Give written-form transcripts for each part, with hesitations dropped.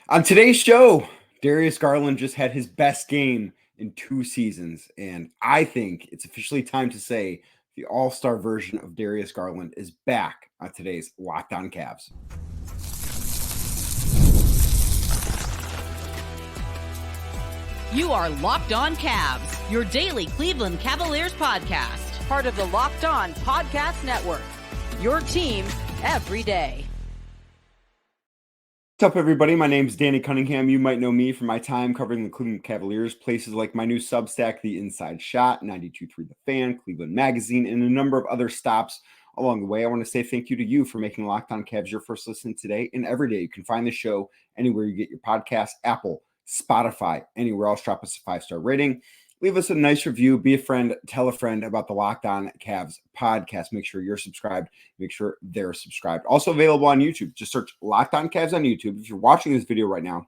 On today's show, Darius Garland just had his best game in 2 seasons, and I think it's officially time to say the all-star version of Darius Garland is back on today's Locked On Cavs. You are Locked On Cavs, your daily Cleveland Cavaliers podcast. Part of the Locked On Podcast Network, your team every day. What's up, everybody? My name is Danny Cunningham. You might know me from my time covering the Cleveland Cavaliers, places like my new Substack, The Inside Shot, 92.3 The Fan, Cleveland Magazine, and a number of other stops along the way. I want to say thank you to you for making Locked On Cavs your first listen today and every day. You can find the show anywhere you get your podcast, Apple, Spotify, anywhere else. Drop us a 5-star rating. Leave us a nice review. Be a friend. Tell a friend about the Locked On Cavs podcast. Make sure you're subscribed. Make sure they're subscribed. Also available on YouTube. Just search Locked On Cavs on YouTube. If you're watching this video right now,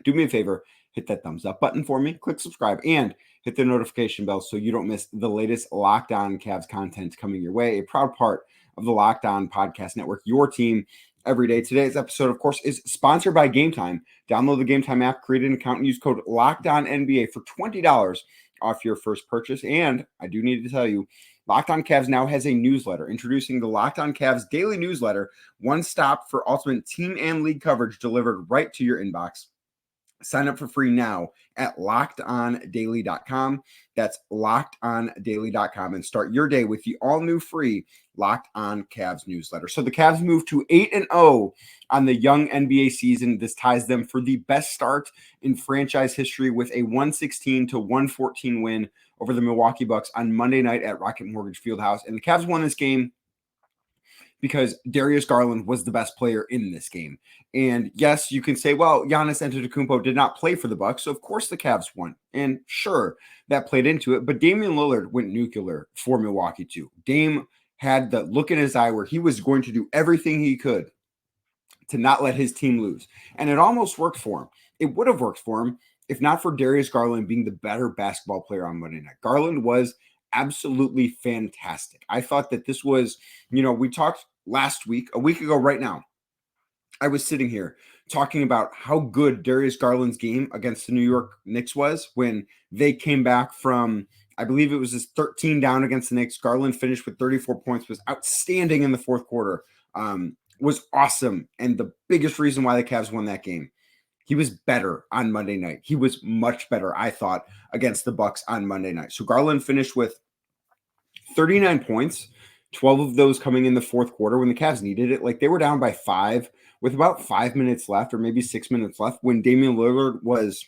do me a favor. Hit that thumbs up button for me. Click subscribe and hit the notification bell so you don't miss the latest Locked On Cavs content coming your way. A proud part of the Locked On Podcast Network, your team every day. Today's episode, of course, is sponsored by Game Time. Download the Game Time app, create an account, and use code LOCKEDONNBA for $20 off your first purchase. And I do need to tell you, Locked On Cavs now has a newsletter. Introducing the Locked On Cavs daily newsletter, one stop for ultimate team and league coverage delivered right to your inbox. Sign up for free now at LockedOnDaily.com. That's LockedOnDaily.com, and start your day with the all-new free Locked On Cavs newsletter. So the Cavs moved to 8-0 on the young NBA season. This ties them for the best start in franchise history with a 116-114 win over the Milwaukee Bucks on Monday night at Rocket Mortgage Fieldhouse. And the Cavs won this game because Darius Garland was the best player in this game. And yes, you can say, well, Giannis Antetokounmpo did not play for the Bucks, so of course the Cavs won. And sure, that played into it, but Damian Lillard went nuclear for Milwaukee too. Dame had the look in his eye where he was going to do everything he could to not let his team lose. And it almost worked for him. It would have worked for him if not for Darius Garland being the better basketball player on Monday night. Garland was absolutely fantastic. I thought that this was, we talked last week, a week ago right now, I was sitting here talking about how good Darius Garland's game against the New York Knicks was when they came back from, I believe it was his 13 down against the Knicks. Garland finished with 34 points, was outstanding in the fourth quarter, was awesome. And the biggest reason why the Cavs won that game, he was better on Monday night. He was much better, I thought, against the Bucks on Monday night. So Garland finished with 39 points, 12 of those coming in the fourth quarter when the Cavs needed it. Like, they were down by 5 with about 5 minutes left or maybe 6 minutes left when Damian Lillard was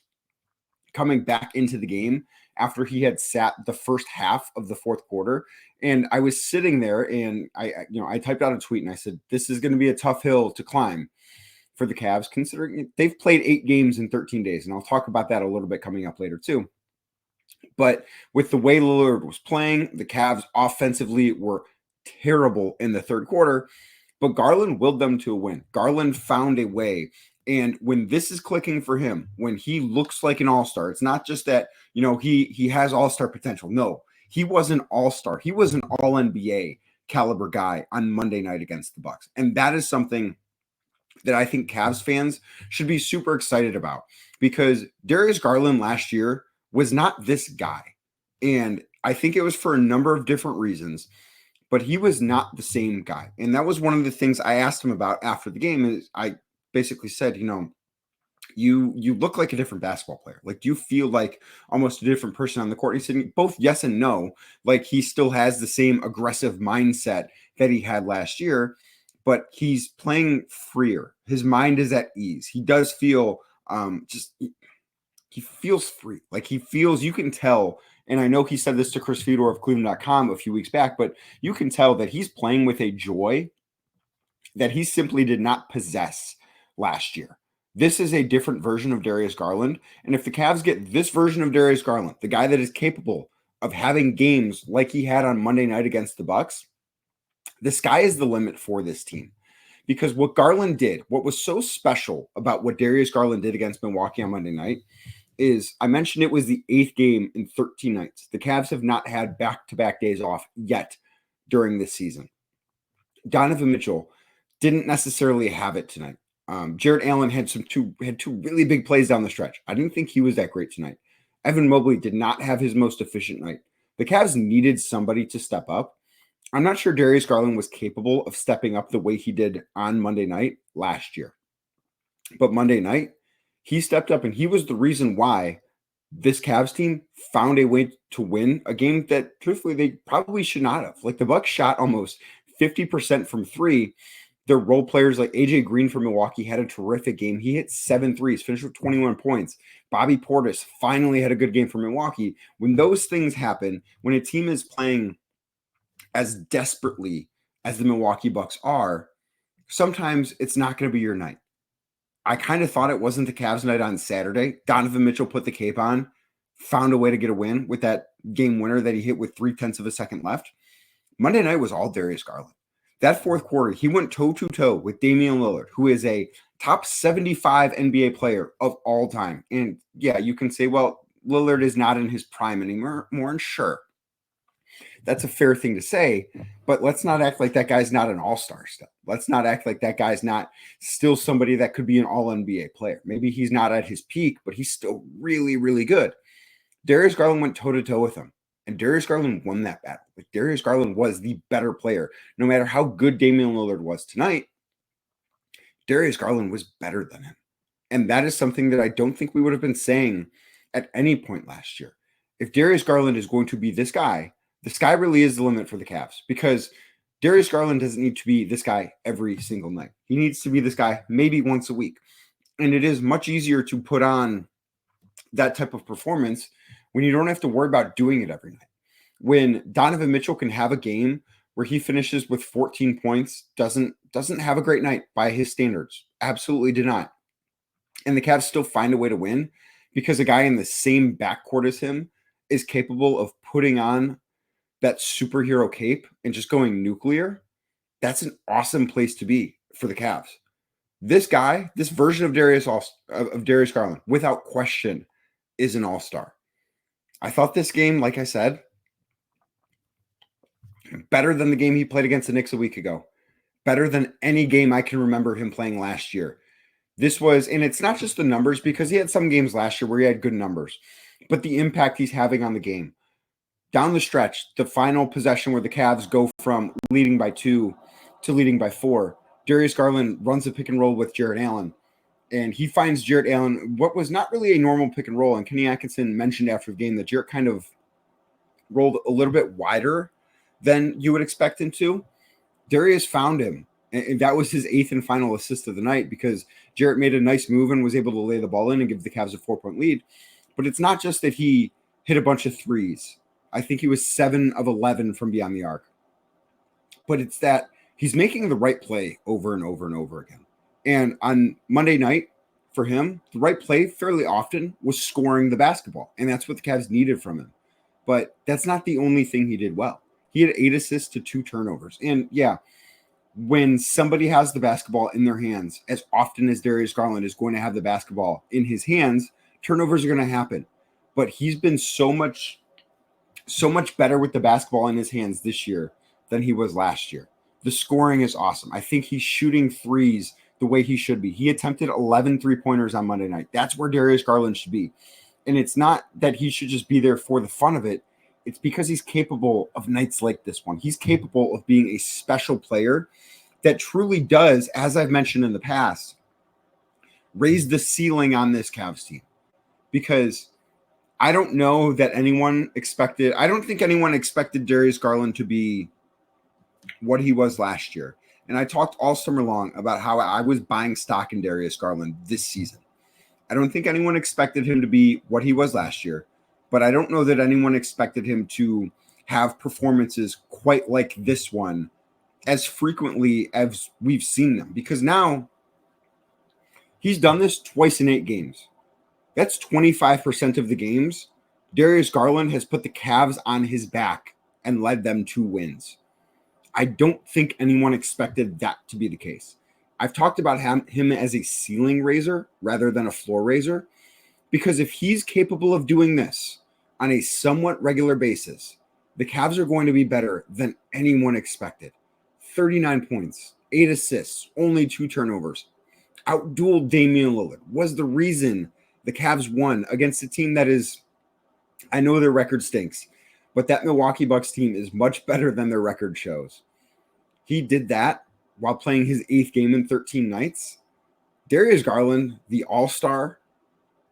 coming back into the game after he had sat the first half of the fourth quarter. And I was sitting there and I typed out a tweet and I said, this is going to be a tough hill to climb for the Cavs, considering they've played 8 games in 13 days. And I'll talk about that a little bit coming up later too. But with the way Lillard was playing, the Cavs offensively were terrible in the third quarter, but Garland willed them to a win. Garland found a way. And when this is clicking for him, when he looks like an all-star, it's not just that, he has all-star potential. No, he was an all-star. He was an all-NBA caliber guy on Monday night against the Bucks. And that is something that I think Cavs fans should be super excited about, because Darius Garland last year was not this guy. And I think it was for a number of different reasons, but he was not the same guy. And that was one of the things I asked him about after the game. Is I basically said, you look like a different basketball player. Like, do you feel like almost a different person on the court? And he said both yes and no. Like, he still has the same aggressive mindset that he had last year, but he's playing freer. His mind is at ease. He does feel he feels free. Like, he feels, you can tell. And I know he said this to Chris Fedor of Cleveland.com a few weeks back, but you can tell that he's playing with a joy that he simply did not possess last year. This is a different version of Darius Garland. And if the Cavs get this version of Darius Garland, the guy that is capable of having games like he had on Monday night against the Bucks, the sky is the limit for this team. Because what Garland did, what was so special about what Darius Garland did against Milwaukee on Monday night, is I mentioned it was the 8th game in 13 nights. The Cavs have not had back-to-back days off yet during this season. Donovan Mitchell didn't necessarily have it tonight. Jarrett Allen had two really big plays down the stretch. I didn't think he was that great tonight. Evan Mobley did not have his most efficient night. The Cavs needed somebody to step up. I'm not sure Darius Garland was capable of stepping up the way he did on Monday night last year. But Monday night, he stepped up, and he was the reason why this Cavs team found a way to win a game that, truthfully, they probably should not have. Like, the Bucks shot almost 50% from three. Their role players like AJ Green from Milwaukee had a terrific game. He hit 7 threes, finished with 21 points. Bobby Portis finally had a good game for Milwaukee. When those things happen, when a team is playing as desperately as the Milwaukee Bucks are, sometimes it's not going to be your night. I kind of thought it wasn't the Cavs night on Saturday. Donovan Mitchell put the cape on, found a way to get a win with that game winner that he hit with 0.3 of a second left. Monday night was all Darius Garland. That fourth quarter, he went toe-to-toe with Damian Lillard, who is a top 75 NBA player of all time. And yeah, you can say, well, Lillard is not in his prime anymore. And sure, that's a fair thing to say, but let's not act like that guy's not an all-star still. Let's not act like that guy's not still somebody that could be an all-NBA player. Maybe he's not at his peak, but he's still really, really good. Darius Garland went toe-to-toe with him. And Darius Garland won that battle. Like, Darius Garland was the better player. No matter how good Damian Lillard was tonight, Darius Garland was better than him. And that is something that I don't think we would have been saying at any point last year. If Darius Garland is going to be this guy, the sky really is the limit for the Cavs, because Darius Garland doesn't need to be this guy every single night. He needs to be this guy maybe once a week. And it is much easier to put on that type of performance when you don't have to worry about doing it every night. When Donovan Mitchell can have a game where he finishes with 14 points, doesn't have a great night by his standards. Absolutely did not. And the Cavs still find a way to win because a guy in the same backcourt as him is capable of putting on that superhero cape and just going nuclear. That's an awesome place to be for the Cavs. This guy, this version of Darius Garland, without question, is an all-star. I thought this game, like I said, better than the game he played against the Knicks a week ago. Better than any game I can remember him playing last year. This was, and it's not just the numbers, because he had some games last year where he had good numbers, but the impact he's having on the game. Down the stretch, the final possession where the Cavs go from leading by 2 to leading by 4, Darius Garland runs a pick and roll with Jarrett Allen. And he finds Jarrett Allen, what was not really a normal pick and roll. And Kenny Atkinson mentioned after the game that Jarrett kind of rolled a little bit wider than you would expect him to. Darius found him. And that was his 8th and final assist of the night, because Jarrett made a nice move and was able to lay the ball in and give the Cavs a 4-point lead. But it's not just that he hit a bunch of threes. I think he was 7 of 11 from beyond the arc. But it's that he's making the right play over and over and over again. And on Monday night, for him, the right play fairly often was scoring the basketball. And that's what the Cavs needed from him. But that's not the only thing he did well. He had 8 assists to 2 turnovers. And yeah, when somebody has the basketball in their hands, as often as Darius Garland is going to have the basketball in his hands, turnovers are going to happen. But he's been so much better with the basketball in his hands this year than he was last year. The scoring is awesome. I think he's shooting threes the way he should be. He attempted 11 3-pointers on Monday night. That's where Darius Garland should be. And it's not that he should just be there for the fun of it. It's because he's capable of nights like this one. He's capable of being a special player that truly does, as I've mentioned in the past, raise the ceiling on this Cavs team. Because I don't think anyone expected Darius Garland to be what he was last year. And I talked all summer long about how I was buying stock in Darius Garland this season. I don't think anyone expected him to be what he was last year, but I don't know that anyone expected him to have performances quite like this one as frequently as we've seen them, because now he's done this twice in 8 games. That's 25% of the games. Darius Garland has put the Cavs on his back and led them to wins. I don't think anyone expected that to be the case. I've talked about him as a ceiling raiser rather than a floor raiser, because if he's capable of doing this on a somewhat regular basis, the Cavs are going to be better than anyone expected. 39 points, 8 assists, only 2 turnovers. outdueled Damian Lillard, was the reason the Cavs won against a team that is, I know their record stinks, but that Milwaukee Bucks team is much better than their record shows. He did that while playing his 8th game in 13 nights. Darius Garland, the all-star,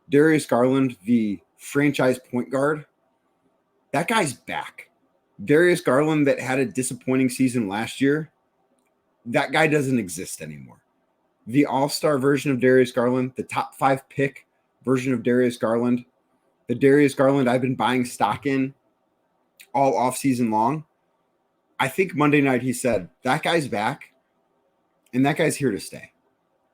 Darius Garland, the franchise point guard, that guy's back. Darius Garland that had a disappointing season last year, that guy doesn't exist anymore. The all-star version of Darius Garland, the top 5 pick version of Darius Garland, the Darius Garland I've been buying stock in all offseason long. I think Monday night he said, that guy's back, and that guy's here to stay.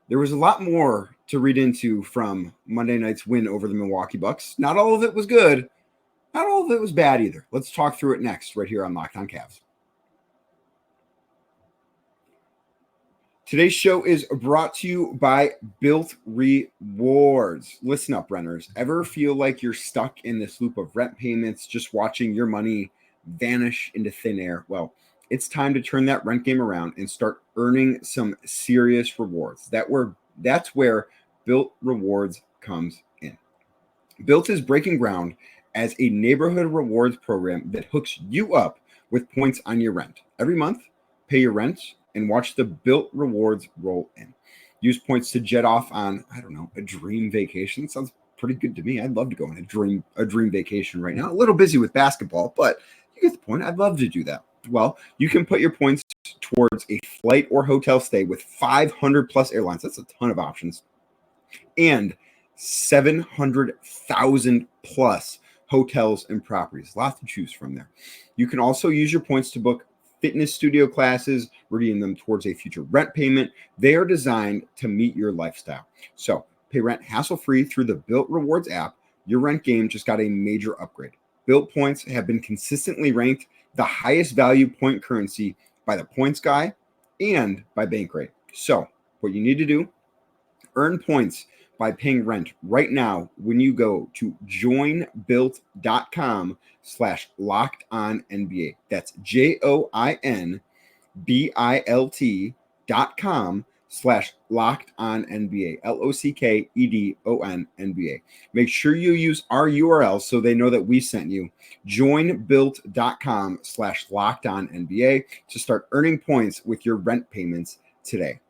There was a lot more to read into from Monday night's win over the Milwaukee Bucks. Not all of it was good. Not all of it was bad either. Let's talk through it next right here on Locked On Cavs. Today's show is brought to you by Built Rewards. Listen up, renters. Ever feel like you're stuck in this loop of rent payments, just watching your money vanish into thin air? Well, it's time to turn that rent game around and start earning some serious rewards. That's where Built Rewards comes in. Built is breaking ground as a neighborhood rewards program that hooks you up with points on your rent. Every month, pay your rent and watch the Built Rewards roll in. Use points to jet off on, a dream vacation. Sounds pretty good to me. I'd love to go on a dream vacation right now. A little busy with basketball, but you get the point. I'd love to do that. Well, you can put your points towards a flight or hotel stay with 500 plus airlines. That's a ton of options. And 700,000 plus hotels and properties. Lots to choose from there. You can also use your points to book fitness studio classes, redeem them towards a future rent payment. They are designed to meet your lifestyle. So pay rent hassle-free through the Built Rewards app. Your rent game just got a major upgrade. Built points have been consistently ranked the highest value point currency by the Points Guy and by Bankrate. So what you need to do, earn points by paying rent right now when you go to joinbuilt.com/lockedonnba. That's joinbilt.com/lockedonnba. LOCKEDONNBA. Make sure you use our URL so they know that we sent you. Joinbuilt.com/lockedonnba to start earning points with your rent payments today.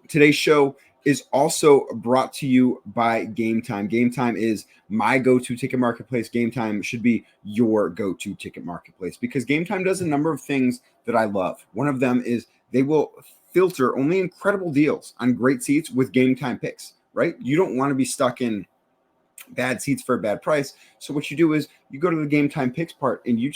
Today's show is also brought to you by Game Time. Game Time is my go-to ticket marketplace. Game Time should be your go-to ticket marketplace because Game Time does a number of things that I love. One of them is they will filter only incredible deals on great seats with Game Time picks, right? You don't want to be stuck in bad seats for a bad price. So what you do is you go to the Game Time picks part and you're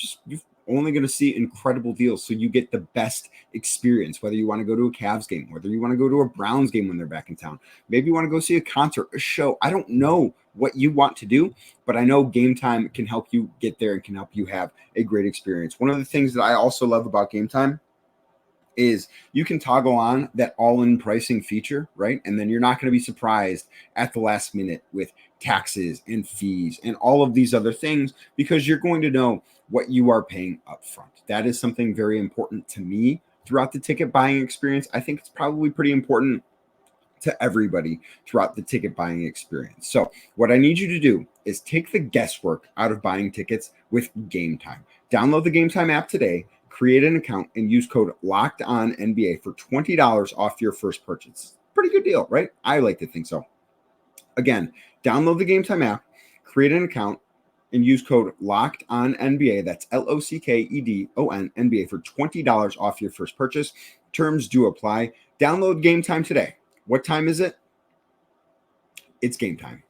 only going to see incredible deals. So you get the best experience, whether you want to go to a Cavs game, whether you want to go to a Browns game when they're back in town. Maybe you want to go see a concert, a show. I don't know what you want to do, but I know Game Time can help you get there and can help you have a great experience. One of the things that I also love about Game Time is you can toggle on that all-in pricing feature, right? And then you're not going to be surprised at the last minute with taxes and fees and all of these other things because you're going to know what you are paying up front. That is something very important to me throughout the ticket buying experience. I think it's probably pretty important to everybody throughout the ticket buying experience. So what I need you to do is take the guesswork out of buying tickets with Game Time. Download the Game Time app today, create an account, and use code LOCKEDONNBA for $20 off your first purchase. Pretty good deal, right? I like to think so. Again, download the Game Time app, create an account, and use code LOCKEDONNBA. That's LOCKEDONNBA for $20 off your first purchase. Terms do apply. Download Game Time today. What time is it? It's game time.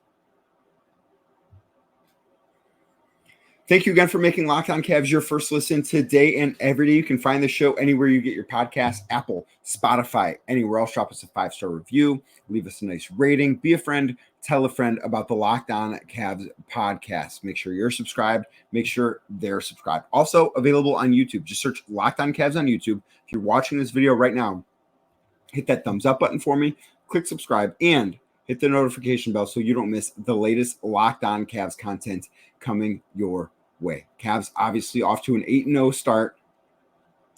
Thank you again for making Locked On Cavs your first listen today and every day. You can find the show anywhere you get your podcast, Apple, Spotify, anywhere else. Drop us a 5-star review. Leave us a nice rating. Be a friend. Tell a friend about the Locked On Cavs podcast. Make sure you're subscribed. Make sure they're subscribed. Also available on YouTube. Just search Locked On Cavs on YouTube. If you're watching this video right now, hit that thumbs up button for me. Click subscribe and hit the notification bell so you don't miss the latest Locked On Cavs content coming your way. Cavs obviously off to an 8-0 start.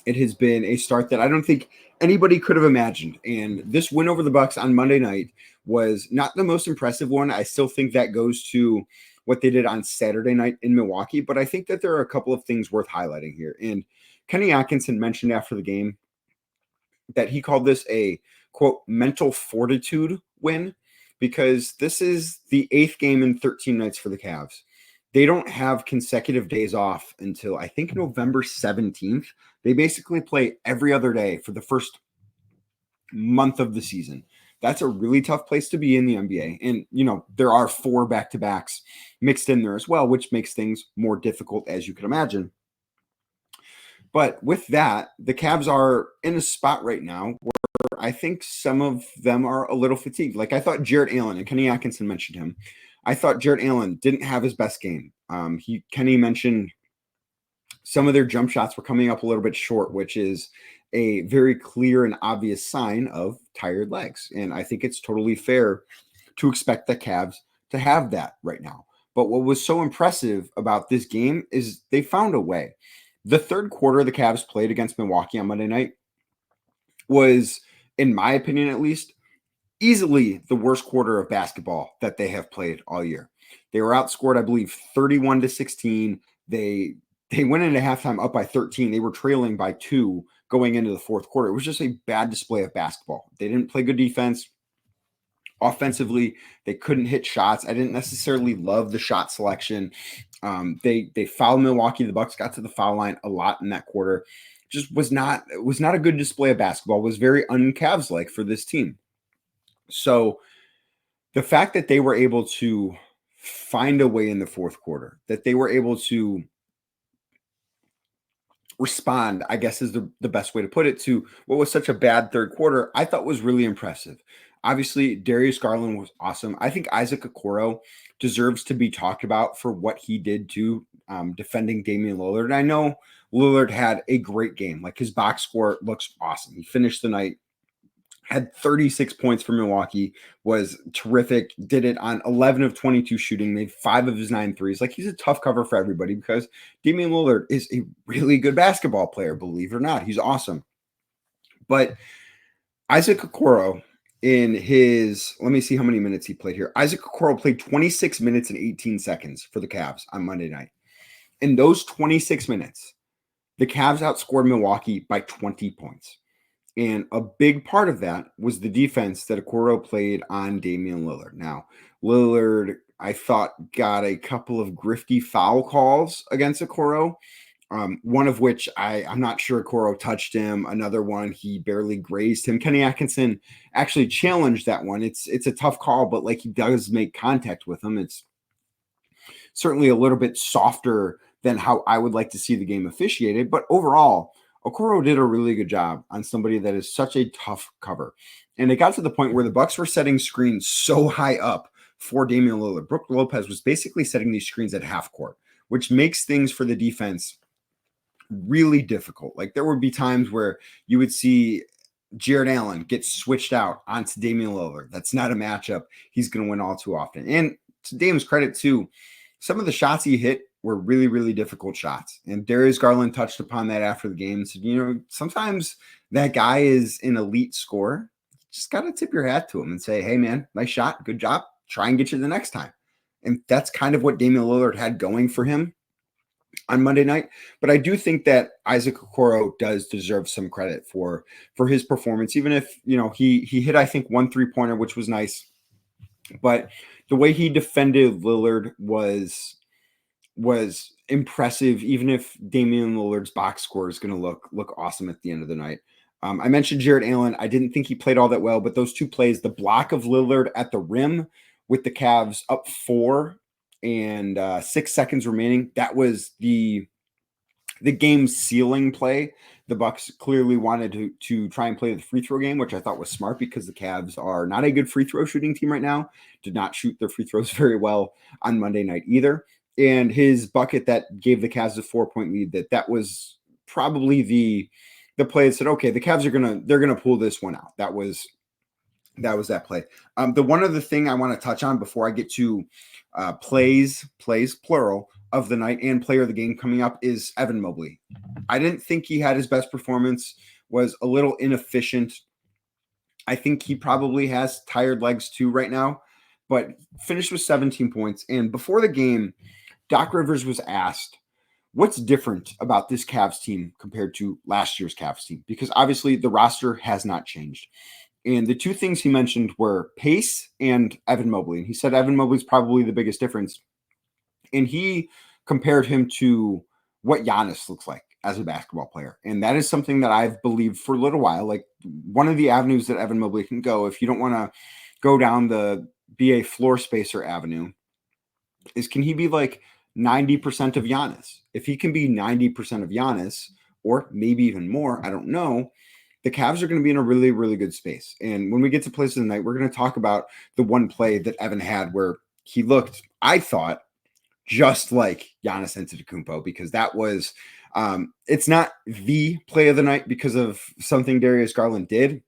It has been a start that I don't think anybody could have imagined. And this win over the Bucks on Monday night was not the most impressive one. I still think that goes to what they did on Saturday night in Milwaukee, but I think that there are a couple of things worth highlighting here. And Kenny Atkinson mentioned after the game that he called this a, quote, mental fortitude win, because this is the 8th game in 13 nights for the Cavs. They don't have consecutive days off until I think November 17th. They basically play every other day for the first month of the season. That's a really tough place to be in the NBA. And, you know, there are 4 back-to-backs mixed in there as well, which makes things more difficult, as you can imagine. But with that, the Cavs are in a spot right now where I think some of them are a little fatigued. Like I thought Jarrett Allen, and Kenny Atkinson mentioned him, I thought Jarrett Allen didn't have his best game. Kenny mentioned some of their jump shots were coming up a little bit short, which is a very clear and obvious sign of tired legs. And I think it's totally fair to expect the Cavs to have that right now. But what was so impressive about this game is they found a way. The third quarter the Cavs played against Milwaukee on Monday night was, in my opinion at least, easily the worst quarter of basketball that they have played all year. They were outscored, I believe, 31-16. They went into halftime up by 13. They were trailing by 2 going into the fourth quarter. It was just a bad display of basketball. They didn't play good defense. Offensively, they couldn't hit shots. I didn't necessarily love the shot selection. They fouled Milwaukee. The Bucks got to the foul line a lot in that quarter. Just was not a good display of basketball. It was very un-Cavs-like for this team. So the fact that they were able to find a way in the fourth quarter, that they were able to respond, I guess is the best way to put it, to what was such a bad third quarter, I thought was really impressive. Obviously, Darius Garland was awesome. I think Isaac Okoro deserves to be talked about for what he did to defending Damian Lillard. And I know Lillard had a great game. Like his box score looks awesome. He finished the night, had 36 points for Milwaukee, was terrific, did it on 11 of 22 shooting, made 5 of his 9 threes. Like he's a tough cover for everybody because Damian Lillard is a really good basketball player, believe it or not. He's awesome. But Isaac Okoro, in his, let me see how many minutes he played here. Isaac Okoro played 26 minutes and 18 seconds for the Cavs on Monday night. In those 26 minutes, the Cavs outscored Milwaukee by 20 points. And a big part of that was the defense that Okoro played on Damian Lillard. Now, Lillard, I thought, got a couple of grifty foul calls against Okoro. One of which I'm not sure Okoro touched him. Another one, he barely grazed him. Kenny Atkinson actually challenged that one. It's a tough call, but like he does make contact with him. It's certainly a little bit softer than how I would like to see the game officiated. But overall, Okoro did a really good job on somebody that is such a tough cover. And it got to the point where the Bucks were setting screens so high up for Damian Lillard. Brook Lopez was basically setting these screens at half court, which makes things for the defense really difficult. Like there would be times where you would see Jarrett Allen get switched out onto Damian Lillard. That's not a matchup he's going to win all too often. And to Dame's credit too, some of the shots he hit were really, really difficult shots. And Darius Garland touched upon that after the game and said, you know, sometimes that guy is an elite scorer. Just got to tip your hat to him and say, hey man, nice shot. Good job. Try and get you the next time. And that's kind of what Damian Lillard had going for him on Monday night. But I do think that Isaac Okoro does deserve some credit for his performance, even if, you know, he hit, I think, 1 3-pointer, which was nice. But the way he defended Lillard was impressive, even if Damian Lillard's box score is going to look awesome at the end of the night. I mentioned Jarrett Allen. I didn't think he played all that well, but those 2 plays, the block of Lillard at the rim with the Cavs up 4 and 6 seconds remaining, that was the game sealing play. The Bucks clearly wanted to try and play the free throw game, which I thought was smart because the Cavs are not a good free throw shooting team right now. Did not shoot their free throws very well on Monday night either. And his bucket that gave the Cavs a 4-point lead, that was probably the play that said, okay, the Cavs they're gonna pull this one out. That was that play. The one other thing I want to touch on before I get to plays plural. of the night and player of the game coming up is Evan Mobley. I didn't think he had his best performance, was a little inefficient. I think he probably has tired legs too right now, but finished with 17 points. And before the game, Doc Rivers was asked, what's different about this Cavs team compared to last year's Cavs team? Because obviously the roster has not changed. And the two things he mentioned were pace and Evan Mobley. And he said Evan Mobley's probably the biggest difference. And he compared him to what Giannis looks like as a basketball player. And that is something that I've believed for a little while. Like, one of the avenues that Evan Mobley can go, if you don't want to go down the be a floor spacer avenue, is can he be like 90% of Giannis? If he can be 90% of Giannis, or maybe even more, I don't know, the Cavs are going to be in a really, really good space. And when we get to plays of the night, we're going to talk about the one play that Evan had where he looked, I thought, just like Giannis Antetokounmpo, because that was, it's not the play of the night because of something Darius Garland did,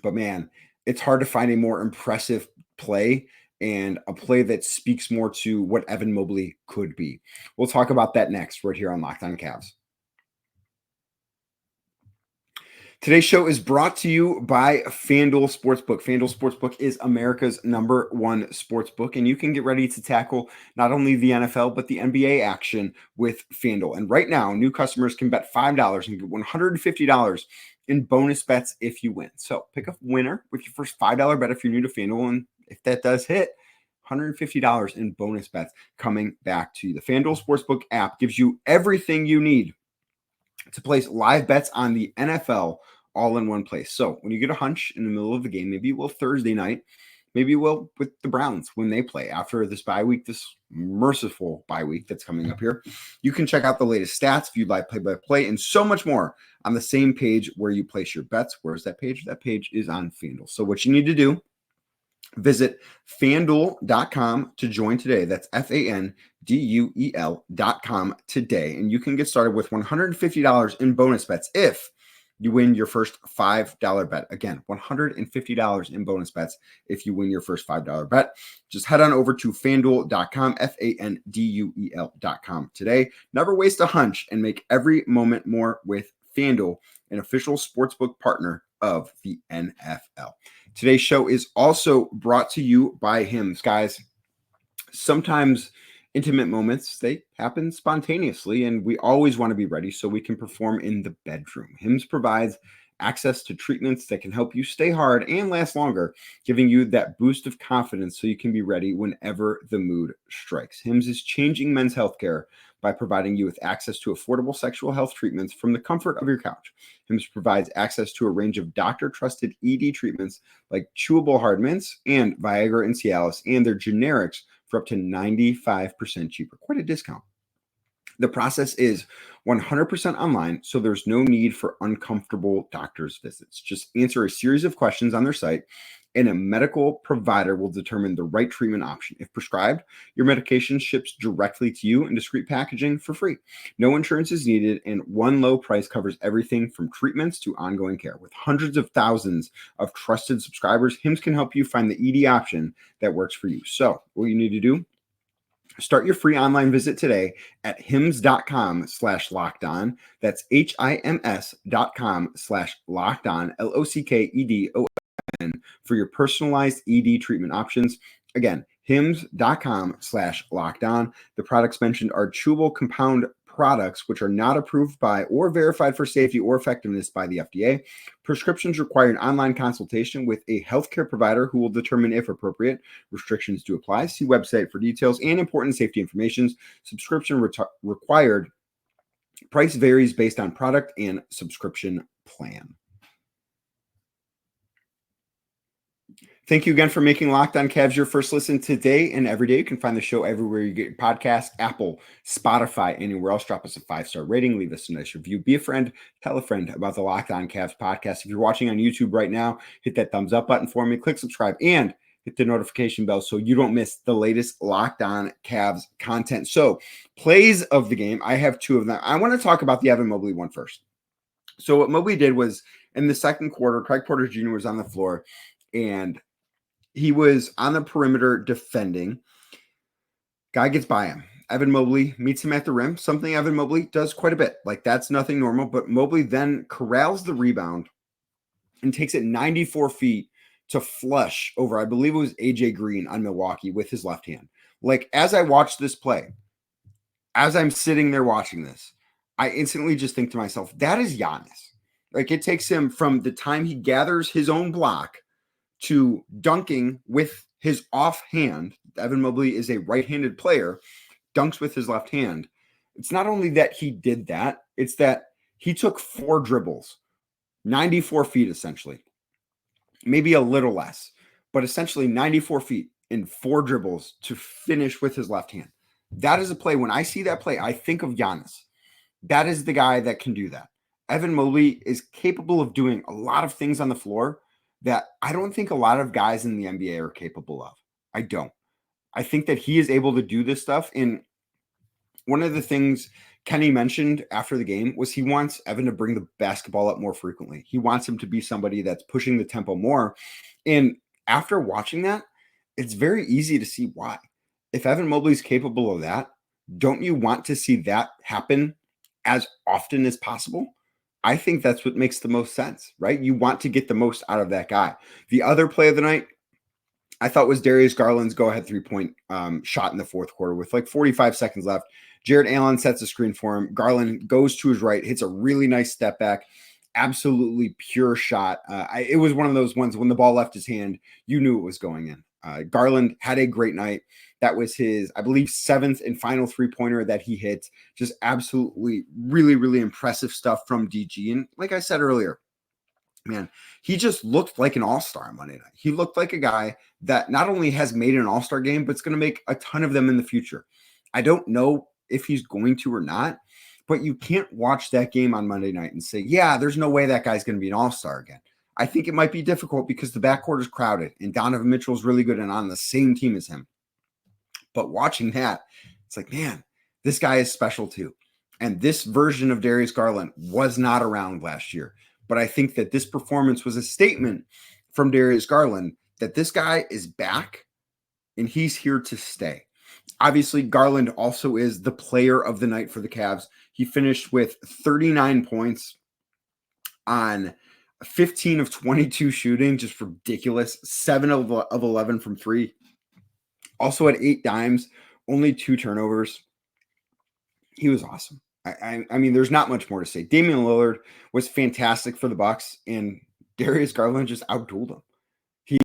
but man, it's hard to find a more impressive play and a play that speaks more to what Evan Mobley could be. We'll talk about that next right here on Locked On Cavs. Today's show is brought to you by FanDuel Sportsbook. FanDuel Sportsbook is America's #1 sportsbook, and you can get ready to tackle not only the NFL, but the NBA action with FanDuel. And right now, new customers can bet $5 and get $150 in bonus bets if you win. So pick a winner with your first $5 bet if you're new to FanDuel, and if that does hit, $150 in bonus bets coming back to you. The FanDuel Sportsbook app gives you everything you need to place live bets on the NFL all in one place. So when you get a hunch in the middle of the game, maybe you will Thursday night, maybe you will with the Browns when they play after this bye week, this merciful bye week that's coming up here, you can check out the latest stats, view by play-by-play, and so much more on the same page where you place your bets. Where's that page? That page is on FanDuel. So what you need to do, visit FanDuel.com to join today. That's FanDuel.com today. And you can get started with $150 in bonus bets if you win your first $5 bet. Again, $150 in bonus bets if you win your first $5 bet. Just head on over to FanDuel.com, FanDuel.com today. Never waste a hunch and make every moment more with FanDuel, an official sportsbook partner of the NFL. Today's show is also brought to you by Hims. Guys, sometimes intimate moments, they happen spontaneously, and we always want to be ready so we can perform in the bedroom. Hims provides access to treatments that can help you stay hard and last longer, giving you that boost of confidence so you can be ready whenever the mood strikes. Hims is changing men's healthcare by providing you with access to affordable sexual health treatments from the comfort of your couch. Hims provides access to a range of doctor-trusted ED treatments like chewable hard mints and Viagra and Cialis, and their generics for up to 95% cheaper. Quite a discount. The process is 100% online, so there's no need for uncomfortable doctor's visits. Just answer a series of questions on their site, and a medical provider will determine the right treatment option. If prescribed, your medication ships directly to you in discreet packaging for free. No insurance is needed, and one low price covers everything from treatments to ongoing care. With hundreds of thousands of trusted subscribers, Hims can help you find the ED option that works for you. So what you need to do, start your free online visit today at hims.com/lockedon. That's HIMS.com/lockedon, LOCKEDON, for your personalized ED treatment options. Again, hims.com/lockedon. The products mentioned are chewable compound products which are not approved by or verified for safety or effectiveness by the FDA. Prescriptions require an online consultation with a healthcare provider who will determine if appropriate. Restrictions do apply. See website for details and important safety information. Subscription required. Price varies based on product and subscription plan. Thank you again for making Locked On Cavs your first listen today and every day. You can find the show everywhere you get your podcasts, Apple, Spotify, anywhere else. Drop us a 5-star rating. Leave us a nice review. Be a friend. Tell a friend about the Locked On Cavs podcast. If you're watching on YouTube right now, hit that thumbs up button for me. Click subscribe and hit the notification bell so you don't miss the latest Locked On Cavs content. So, plays of the game. I have two of them. I want to talk about the Evan Mobley one first. So, what Mobley did was in the second quarter, Craig Porter Jr. was on the floor, and he was on the perimeter defending. Guy gets by him. Evan Mobley meets him at the rim, something Evan Mobley does quite a bit. Like, that's nothing normal, but Mobley then corrals the rebound and takes it 94 feet to flush over, I believe it was AJ Green on Milwaukee with his left hand. Like, as I watch this play, as I'm sitting there watching this, I instantly just think to myself, that is Giannis. Like, it takes him from the time he gathers his own block to dunking with his offhand. Evan Mobley is a right-handed player, dunks with his left hand. It's not only that he did that, it's that he took 4 dribbles, 94 feet essentially, maybe a little less, but essentially 94 feet in 4 dribbles to finish with his left hand. That is a play. When I see that play, I think of Giannis. That is the guy that can do that. Evan Mobley is capable of doing a lot of things on the floor that I don't think a lot of guys in the NBA are capable of. I don't. I think that he is able to do this stuff. And one of the things Kenny mentioned after the game was he wants Evan to bring the basketball up more frequently. He wants him to be somebody that's pushing the tempo more. And after watching that, it's very easy to see why. If Evan Mobley's capable of that, don't you want to see that happen as often as possible? I think that's what makes the most sense, right? You want to get the most out of that guy. The other play of the night, I thought, was Darius Garland's go-ahead three-point shot in the fourth quarter with like 45 seconds left. Jared Allen sets a screen for him. Garland goes to his right, hits a really nice step back. Absolutely pure shot. It was one of those ones when the ball left his hand, you knew it was going in. Garland had a great night. That was his, I believe, 7th and final three-pointer that he hit. Just absolutely really, really impressive stuff from DG. And like I said earlier, man, he just looked like an all-star on Monday night. He looked like a guy that not only has made an all-star game, but it's going to make a ton of them in the future. I don't know if he's going to or not, but you can't watch that game on Monday night and say, yeah, there's no way that guy's going to be an all-star again. I think it might be difficult because the backcourt is crowded and Donovan Mitchell is really good and on the same team as him. But watching that, it's like, man, this guy is special too. And this version of Darius Garland was not around last year. But I think that this performance was a statement from Darius Garland that this guy is back and he's here to stay. Obviously, Garland also is the player of the night for the Cavs. He finished with 39 points on 15 of 22 shooting, just ridiculous. 7 of 11 from 3. Also had 8 dimes, only 2 turnovers. He was awesome. I mean, there's not much more to say. Damian Lillard was fantastic for the Bucks, and Darius Garland just outdueled him.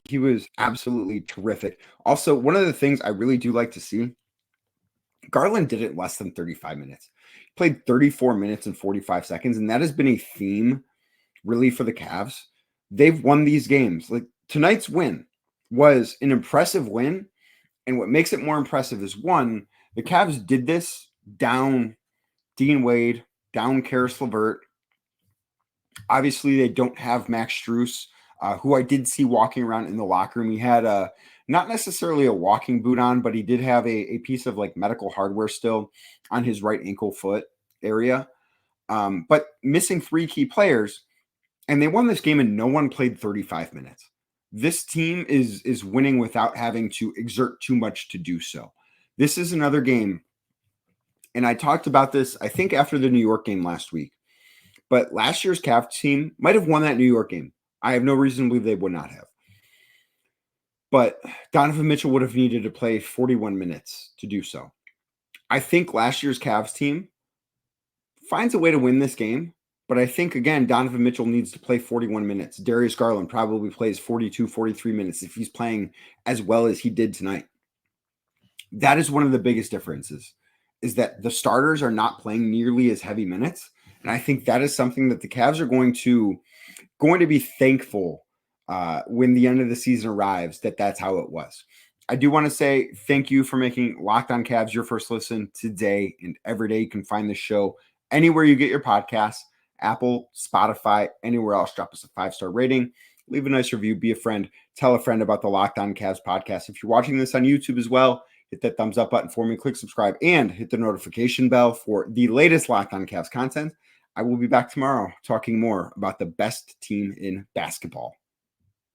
He was absolutely terrific. Also, one of the things I really do like to see, Garland did it in less than 35 minutes. He played 34 minutes and 45 seconds, and that has been a theme really for the Cavs. They've won these games. Like, tonight's win was an impressive win, and what makes it more impressive is, one, the Cavs did this down Dean Wade, down Caris LeVert. Obviously, they don't have Max Strus, who I did see walking around in the locker room. He had not necessarily a walking boot on, but he did have a piece of like medical hardware still on his right ankle foot area. But missing 3 key players, and they won this game and no one played 35 minutes. This team is winning without having to exert too much to do so. This is another game, and I talked about this, I think, after the New York game last week. But last year's Cavs team might have won that New York game. I have no reason to believe they would not have. But Donovan Mitchell would have needed to play 41 minutes to do so. I think last year's Cavs team finds a way to win this game. But I think, again, Donovan Mitchell needs to play 41 minutes. Darius Garland probably plays 42, 43 minutes if he's playing as well as he did tonight. That is one of the biggest differences, is that the starters are not playing nearly as heavy minutes. And I think that is something that the Cavs are going to be thankful when the end of the season arrives, that's how it was. I do want to say thank you for making Locked On Cavs your first listen today and every day. You can find the show anywhere you get your podcasts. Apple, Spotify, anywhere else. Drop us a 5-star rating. Leave a nice review. Be a friend. Tell a friend about the Locked On Cavs podcast. If you're watching this on YouTube as well, hit that thumbs up button for me. Click subscribe and hit the notification bell for the latest Locked On Cavs content. I will be back tomorrow talking more about the best team in basketball.